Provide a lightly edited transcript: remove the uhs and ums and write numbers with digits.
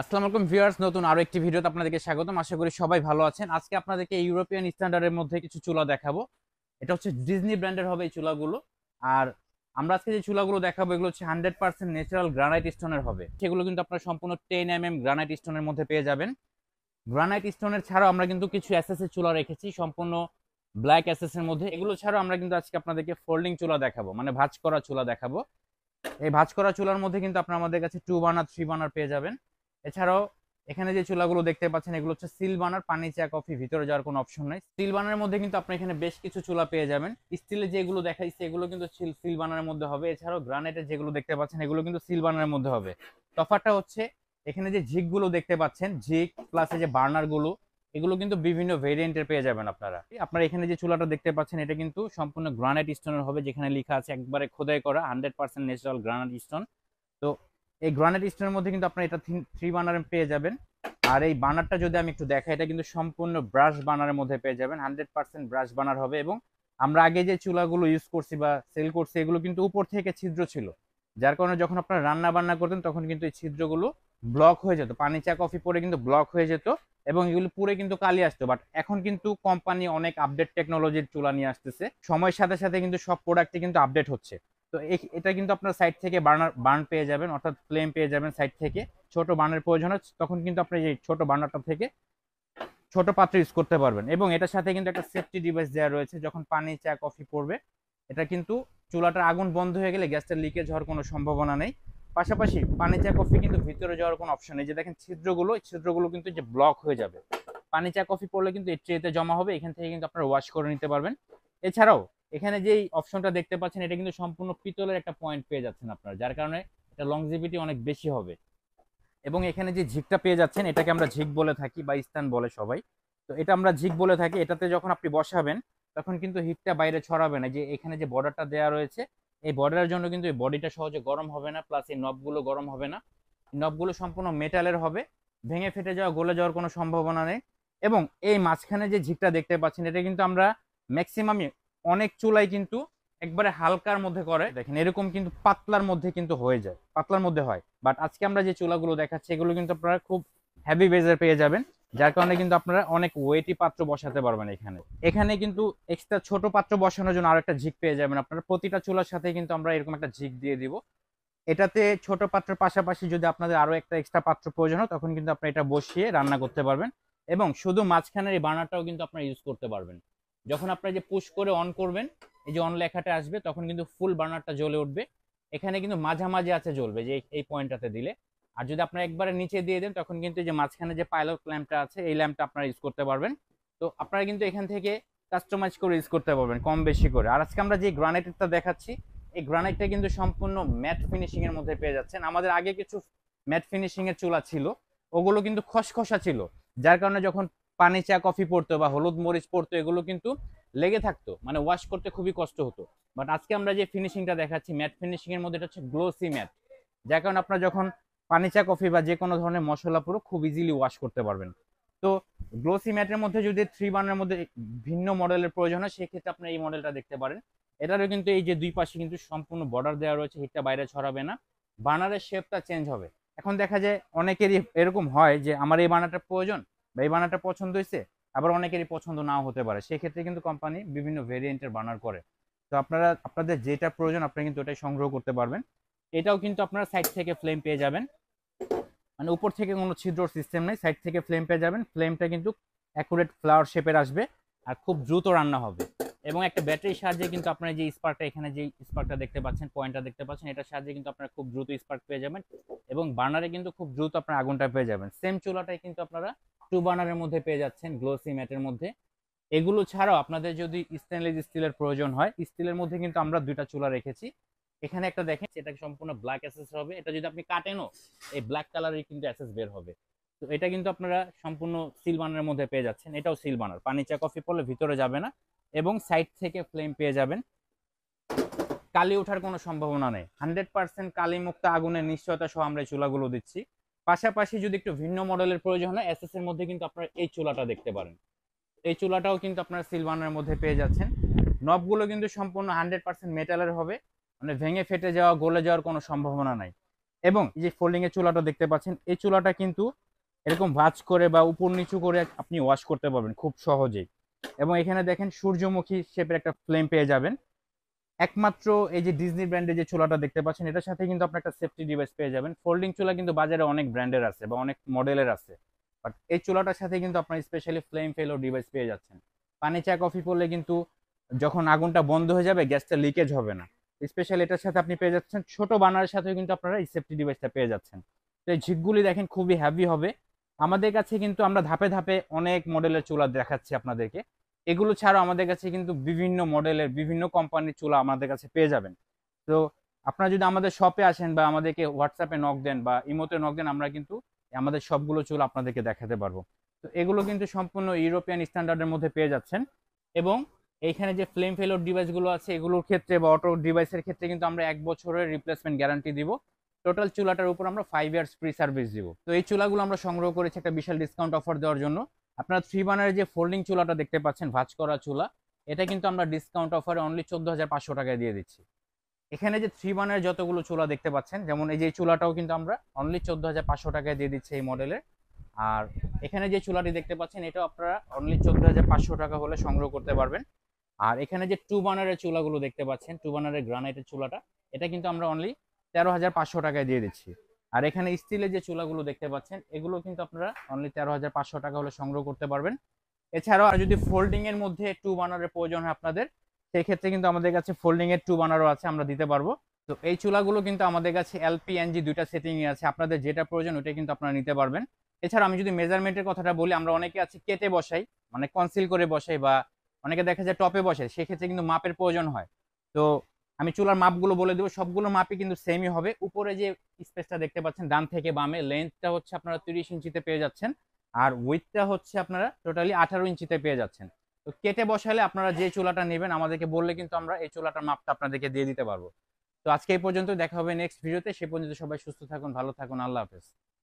আসসালামু আলাইকুম ভিউয়ার্স, নতুন আরো একটি ভিডিওতে আপনাদেরকে স্বাগতম। আশা করি সবাই ভালো আছেন। আজকে আপনাদেরকে ইউরোপিয়ান স্ট্যান্ডার্ডের মধ্যে কিছু চুলা দেখাবো। এটা হচ্ছে ডিজনি ব্র্যান্ডের হবে এই চুলাগুলো। আর আমরা আজকে যে চুলাগুলো দেখাবো এগুলো হচ্ছে 100% ন্যাচারাল গ্রানাইট স্টোনের হবে। সেগুলো কিন্তু আপনারা সম্পূর্ণ 10 mm গ্রানাইট স্টোনের মধ্যে পেয়ে যাবেন। গ্রানাইট স্টোনের ছাড়াও আমরা কিন্তু কিছু এসএস এর চুলা রেখেছি সম্পূর্ণ ব্ল্যাক এসএস এর মধ্যে। এগুলো ছাড়াও আমরা কিন্তু আজকে আপনাদেরকে ফোল্ডিং চুলা দেখাবো, মানে ভাঁজ করা চুলা দেখাবো। এই ভাঁজ করা চুলার মধ্যে কিন্তু আপনারা আমাদের কাছে 2 বার্নার 3 বার্নার পেয়ে যাবেন। এছাড়াও এখানে যে চুলাগুলো দেখতে পাচ্ছেন এগুলো হচ্ছে সিল বার্নার, পানি চা কফি ভিতরে যাওয়ার কোনো অপশন নাই। স্টিল বার্নারের মধ্যে কিন্তু আপনি এখানে বেশ কিছু চুলা পেয়ে যাবেন। স্টিলের যেগুলো দেখাইছে এগুলো কিন্তু সিল বার্নারের মধ্যে হবে। এছাড়াও গ্রানাইটের যেগুলো দেখতে পাচ্ছেন এগুলো কিন্তু সিল বার্নারের মধ্যে হবে। তফাৎটা হচ্ছে এখানে যে ঝিকগুলো দেখতে পাচ্ছেন, ঝিক প্লাস এই যে বার্নার গুলো, এগুলো কিন্তু বিভিন্ন ভেরিয়েন্টের পেয়ে যাবেন আপনারা। আপনারা এখানে যে চুলাটা দেখতে পাচ্ছেন এটা কিন্তু সম্পূর্ণ গ্রানাইট স্টোনের হবে, যেখানে লেখা আছে একবারে খোদাই করা 100% ন্যাচারাল গ্রানাইট স্টোন। তো এই গ্রানাইট স্টোনের মধ্যে কিন্তু আপনারা এটা 3 বার্নার পেয়ে যাবেন। আর এই বার্নারটা যদি আমি একটু দেখাই, এটা কিন্তু সম্পূর্ণ ব্রাশ বার্নারের মধ্যে পেয়ে যাবেন। 100% ব্রাশ বার্নার হবে। এবং আমরা আগে যে চুলাগুলো ইউজ করছি বা সেল করছি এগুলো কিন্তু উপর থেকে ছিদ্র ছিল, যার কারণে যখন আপনারা রান্না বান্না করতেন তখন কিন্তু এই ছিদ্রগুলো ব্লক হয়ে যেত, পানি চা কফি পরে কিন্তু ব্লক হয়ে যেত এবং এগুলো পুরো কিন্তু কালি আসতো। বাট এখন কিন্তু কোম্পানি অনেক আপডেট টেকনোলজির চুলা নিয়ে আসতেছে, সময়ের সাথে সাথে কিন্তু সব প্রোডাক্টই কিন্তু আপডেট হচ্ছে। তো এটা কিন্তু আপনার সাইড থেকে বার্ন পেয়ে যাবেন, অর্থাৎ ফ্লেম পেয়ে যাবেন সাইড থেকে। ছোট বার্নের প্রয়োজন হয় তখন কিন্তু আপনি এই ছোট বার্নারটা থেকে ছোট পাত্র ইউজ করতে পারবেন। এবং এটার সাথে কিন্তু একটা সেফটি ডিভাইস দেওয়া রয়েছে, যখন পানি চা কফি পড়বে এটা কিন্তু চুলাটার আগুন বন্ধ হয়ে গেলে গ্যাসটা লিকেজ হওয়ার কোনো সম্ভাবনা নেই। পাশাপাশি পানি চা কফি কিন্তু ভিতরে যাওয়ার কোনো অপশন নেই। যে দেখেন ছিদ্রগুলো, এই ছিদ্রগুলো কিন্তু যে ব্লক হয়ে যাবে, পানি চা কফি পড়লে কিন্তু এই ট্রেতে জমা হবে, এখান থেকে কিন্তু আপনারা ওয়াশ করে নিতে পারবেন। এছাড়াও এখানে যেই অপশনটা দেখতে পাচ্ছেন এটা কিন্তু সম্পূর্ণ পিতলের একটা পয়েন্ট পেয়ে যাচ্ছেন আপনারা, যার কারণে এটা লংজিভিটি অনেক বেশি হবে। এবং এখানে যে ঝিকটা পেয়ে যাচ্ছেন এটাকে আমরা ঝিক বলে থাকি বা স্থান বলে সবাই। তো এটা আমরা ঝিক বলে থাকি। এটাতে যখন আপনি বসাবেন তখন কিন্তু হিটটা বাইরে ছড়াবে না। যে এখানে যে বর্ডারটা দেওয়া রয়েছে এই বর্ডারের জন্য কিন্তু এই বডিটা সহজে গরম হবে না, প্লাস এই নবগুলো গরম হবে না। নবগুলো সম্পূর্ণ মেটালের হবে, ভেঙে ফেটে যাওয়া গলে যাওয়ার কোনো সম্ভাবনা নেই। এবং এই মাঝখানে যে ঝিকটা দেখতে পাচ্ছেন এটা কিন্তু আমরা ম্যাক্সিমামই অনেক চুলাই কিন্তু একবারে হালকার মধ্যে করে, দেখেন এরকম কিন্তু পাতলার মধ্যে কিন্তু হয়ে যায়, পাতলার মধ্যে হয়। বাট আজকে আমরা যে চুলাগুলো দেখাচ্ছি এগুলো কিন্তু আপনারা খুব হেভি বেজের পেয়ে যাবেন, যার কারণে কিন্তু আপনারা অনেক ওয়েটি পাত্র বসাতে পারবেন। এখানে এখানে কিন্তু এক্সট্রা ছোট পাত্র বসানোর জন্য আরো একটা ঝিক পেয়ে যাবেন আপনারা। প্রতিটা চুলার সাথে কিন্তু আমরা এরকম একটা ঝিক দিয়ে দিব। এটাতে ছোট পাত্রের পাশাপাশি যদি আপনাদের আরো একটা এক্সট্রা পাত্র প্রয়োজন হয় তখন কিন্তু আপনি এটা বসিয়ে রান্না করতে পারবেন। এবং শুধু মাঝখানের এই বার্নারটাও কিন্তু আপনারা ইউজ করতে পারবেন। যখন আপনারা যে পুশ করে অন করবেন, এই যে অন লেখাটা আসবে তখন কিন্তু ফুল বার্নারটা জ্বলে উঠবে। এখানে কিন্তু মাঝামাঝি আছে জ্বলবে, যে এই পয়েন্টটাতে দিলে। আর যদি আপনারা একবারে নিচে দিয়ে দেন তখন কিন্তু যে মাঝখানে যে পাইলট ল্যাম্পটা আছে এই ল্যাম্পটা আপনারা ইউজ করতে পারবেন। তো আপনারা কিন্তু এখান থেকে কাস্টমাইজ করে ইউজ করতে পারবেন কম বেশি করে। আর আজকে আমরা যে গ্রানাইটটা দেখাচ্ছি এই গ্রানাইটটা কিন্তু সম্পূর্ণ ম্যাট ফিনিশিং এর মধ্যে পেয়ে যাচ্ছেন। আমাদের আগে কিছু ম্যাট ফিনিশিং এর চুলা ছিল, ওগুলো কিন্তু খসখসা ছিল, যার কারণে যখন পানি চা কফি পড়তো বা হলুদ মরিচ পড়তো এগুলো কিন্তু লেগে থাকতো, মানে ওয়াশ করতে খুবই কষ্ট হতো। বাট আজকে আমরা যে ফিনিশিংটা দেখাচ্ছি ম্যাট ফিনিশিং এর মধ্যে, এটা হচ্ছে গ্লোসি ম্যাট, যার কারণে আপনারা যখন পানি চা কফি বা যে কোনো ধরনের মশলা পুরো খুব ইজিলি ওয়াশ করতে পারবেন। তো গ্লোসি ম্যাটের মধ্যে যদি 3 বার্নের মধ্যে ভিন্ন মডেলের প্রয়োজন হয় সেক্ষেত্রে আপনি এই মডেলটা দেখতে পারেন। এটারও কিন্তু এই যে দুই পাশে কিন্তু সম্পূর্ণ বর্ডার দেওয়া রয়েছে, হিটটা বাইরে ছড়াবে না, বার্নারের শেপটা চেঞ্জ হবে। এখন দেখা যায় অনেকেরই এরকম হয় যে আমার এই বার্নারটা প্রয়োজন বা এই বার্নারটা পছন্দ হয়েছে, আবার অনেকেরই পছন্দ নাও হতে পারে। সেক্ষেত্রে কিন্তু কোম্পানি বিভিন্ন ভেরিয়েন্টের বার্নার করে। তো আপনারা আপনাদের যেটা প্রয়োজন আপনারা কিন্তু ওটাই সংগ্রহ করতে পারবেন। এটাও কিন্তু আপনারা সাইড থেকে ফ্লেম পেয়ে যাবেন, মানে উপর থেকে কোনো ছিদ্র সিস্টেম নেই, সাইড থেকে ফ্লেম পেয়ে যাবেন। ফ্লেমটা কিন্তু অ্যাকুরেট ফ্লাওয়ার শেপের আসবে আর খুব দ্রুত রান্না হবে। এবং একটা ব্যাটারির সাহায্যে কিন্তু আপনারা যে স্পার্কটা, এখানে যে স্পার্কটা দেখতে পাচ্ছেন, পয়েন্টটা দেখতে পাচ্ছেন, এটার সাহায্যে কিন্তু আপনারা খুব দ্রুত স্পার্ক পেয়ে যাবেন এবং বার্নারে কিন্তু খুব দ্রুত আপনার আগুনটা পেয়ে যাবেন। সেম চুলাটাই কিন্তু আপনারা 2 বার্নারের মধ্যে পেয়ে যাচ্ছেন, গ্লোসি ম্যাটের মধ্যে। এগুলো ছাড়াও আপনাদের যদি স্টেনলেস স্টিলের প্রয়োজন হয়, স্টিলের মধ্যে কিন্তু আমরা 2টা চুলা রেখেছি। এখানে একটা দেখেন, এটা সম্পূর্ণ ব্ল্যাক অ্যাসেস হবে, এটা যদি আপনি কাটেনও এই ব্ল্যাক কালারের কিন্তু অ্যাসেস বের হবে। তো এটা কিন্তু আপনারা সম্পূর্ণ সিল বার্নারের মধ্যে পেয়ে যাচ্ছেন। এটাও সিল বার্নার, পানি চা কফি পড়লে ভিতরে যাবে না এবং সাইড থেকে ফ্লেম পেয়ে যাবেন। কালি ওঠার কোনো সম্ভাবনা নেই, 100% কালি মুক্ত আগুনের নিশ্চয়তা সহ আমরা এই চুলাগুলো দিচ্ছি। পাশাপাশি যদি একটু ভিন্ন মডেলের প্রয়োজন হয় এসএস এর মধ্যে কিন্তু আপনারা এই চুলাটা দেখতে পারেন। এই চুলাটাও কিন্তু আপনারা সিলভারের মধ্যে পেয়ে যাচ্ছেন। নবগুলো কিন্তু সম্পূর্ণ 100% মেটালের হবে, মানে ভেঙে ফেটে যাওয়া গলে যাওয়ার কোনো সম্ভাবনা নাই। এবং এই যে ফোল্ডিং এর চুলাটা দেখতে পাচ্ছেন, এই চুলাটা কিন্তু এরকম ভাঁজ করে বা উপর নিচু করে আপনি ওয়াশ করতে পারবেন খুব সহজেই। এবং এখানে দেখেন সূর্যমুখী শেপের একটা ফ্লেম পেয়ে যাবেন। একমাত্র এই যে ডিজনি ব্র্যান্ডের যে চুলাটা দেখতে পাচ্ছেন, এটার সাথে কিন্তু আপনি একটা সেফটি ডিভাইস পেয়ে যাবেন। ফোল্ডিং চুলা কিন্তু বাজারে অনেক ব্র্যান্ডের আছে বা অনেক মডেলের আছে, বাট এই চুলাটার সাথে কিন্তু আপনার স্পেশালি ফ্লেম ফেলো ডিভাইস পেয়ে যাচ্ছেন। পানি চা কফি পড়লে কিন্তু যখন আগুনটা বন্ধ হয়ে যাবে গ্যাসটা লিকেজ হবে না। স্পেশালি এটার সাথে আপনি পেয়ে যাচ্ছেন ছোট বানারের সাথেও কিন্তু আপনারা এই সেফটি ডিভাইসটা পেয়ে যাচ্ছেন। তো এই ঝিকগুলি দেখেন খুবই হেভি হবে। আমাদের কাছে কিন্তু আমরা ধাপে ধাপে অনেক মডেলের চুলা দেখাচ্ছি আপনাদেরকে। এগুলো ছাড়াও আমাদের কাছে কিন্তু বিভিন্ন মডেলের বিভিন্ন কোম্পানির চুলা আমাদের কাছে পেয়ে যাবেন। তো আপনারা যদি আমাদের শপে আসেন বা আমাদেরকে হোয়াটসঅ্যাপে নক দেন বা ইমোতে নক দেন, আমরা কিন্তু আমাদের সবগুলো চুলা আপনাদেরকে দেখাতে পারবো। তো এগুলো কিন্তু সম্পূর্ণ ইউরোপিয়ান স্ট্যান্ডার্ডের মধ্যে পেয়ে যাচ্ছেন। এবং এইখানে যে ফ্লেম ফেলোর ডিভাইসগুলো আছে এগুলোর ক্ষেত্রে বা অটো ডিভাইসের ক্ষেত্রে কিন্তু আমরা 1 বছরের রিপ্লেসমেন্ট গ্যারান্টি দিব। টোটাল চুলাটার উপর আমরা 5 ইয়ার্স ফ্রি সার্ভিস দিব। তো এই চুলাগুলো আমরা সংগ্রহ করেছি একটা বিশাল ডিসকাউন্ট অফার দেওয়ার জন্য। আপনারা 3 বার্নারের যে ফোল্ডিং চুলাটা দেখতে পাচ্ছেন, ভাঁজ করা চুলা, এটা কিন্তু আমরা ডিসকাউন্ট অফারে অনলি 14,500 টাকায় দিয়ে দিচ্ছি। এখানে যে 3 বার্নারের যতগুলো চুলা দেখতে পাচ্ছেন, যেমন এই যে চুলাটাও কিন্তু আমরা অনলি 14,500 টাকায় দিয়ে দিচ্ছি এই মডেলের। আর এখানে যে চুলাটি দেখতে পাচ্ছেন, এটাও আপনারা অনলি 14,500 টাকা হলে সংগ্রহ করতে পারবেন। আর এখানে যে 2 বার্নারের চুলাগুলো দেখতে পাচ্ছেন, 2 বার্নারের গ্রানাইটের চুলাটা, এটা কিন্তু আমরা অনলি 13,500 টাকায় দিয়ে দিচ্ছি। আর এখানে স্টিলের যে চুলাগুলো দেখতে পাচ্ছেন, এগুলো কিন্তু আপনারা অনলি 13,500 টাকা হলে সংগ্রহ করতে পারবেন। এছাড়াও আর যদি ফোল্ডিং এর মধ্যে 2 বার্নারের প্রয়োজন হয় আপনাদের, সেই ক্ষেত্রে কিন্তু আমাদের কাছে ফোল্ডিং এর 2 বার্নারও আছে, আমরা দিতে পারবো। তো এই চুলাগুলো কিন্তু আমাদের কাছে এলপি এনজি দুইটা সেটিং এ আছে, আপনাদের যেটা প্রয়োজন ওইটা কিন্তু আপনারা নিতে পারবেন। এছাড়া আমি যদি মেজারমেন্টের কথাটা বলি, আমরা অনেকে আছে কেটে বসাই, মানে কনসিল করে বসাই, বা অনেকে দেখা যায় টপে বসে, সেক্ষেত্রে কিন্তু মাপের প্রয়োজন হয়। তো আমি চুলার মাপগুলো বলে দেবো, সবগুলো মাপই কিন্তু সেমই হবে। উপরে যে স্পেসটা দেখতে পাচ্ছেন ডান থেকে বামে, লেন্থটা হচ্ছে আপনারা 30 ইঞ্চিতে পেয়ে যাচ্ছেন। আর উইথটা হচ্ছে আপনারা টোটালি 18 ইঞ্চিতে পেয়ে যাচ্ছেন। তো কেটে বসালে আপনারা যে চুলাটা নেবেন আমাদেরকে বললে কিন্তু আমরা এই চুলাটার মাপটা আপনাদেরকে দিয়ে দিতে পারবো। তো আজকে এই পর্যন্ত, দেখা হবে নেক্সট ভিডিওতে। সে পর্যন্ত সবাই সুস্থ থাকুন, ভালো থাকুন, আল্লাহ হাফেজ।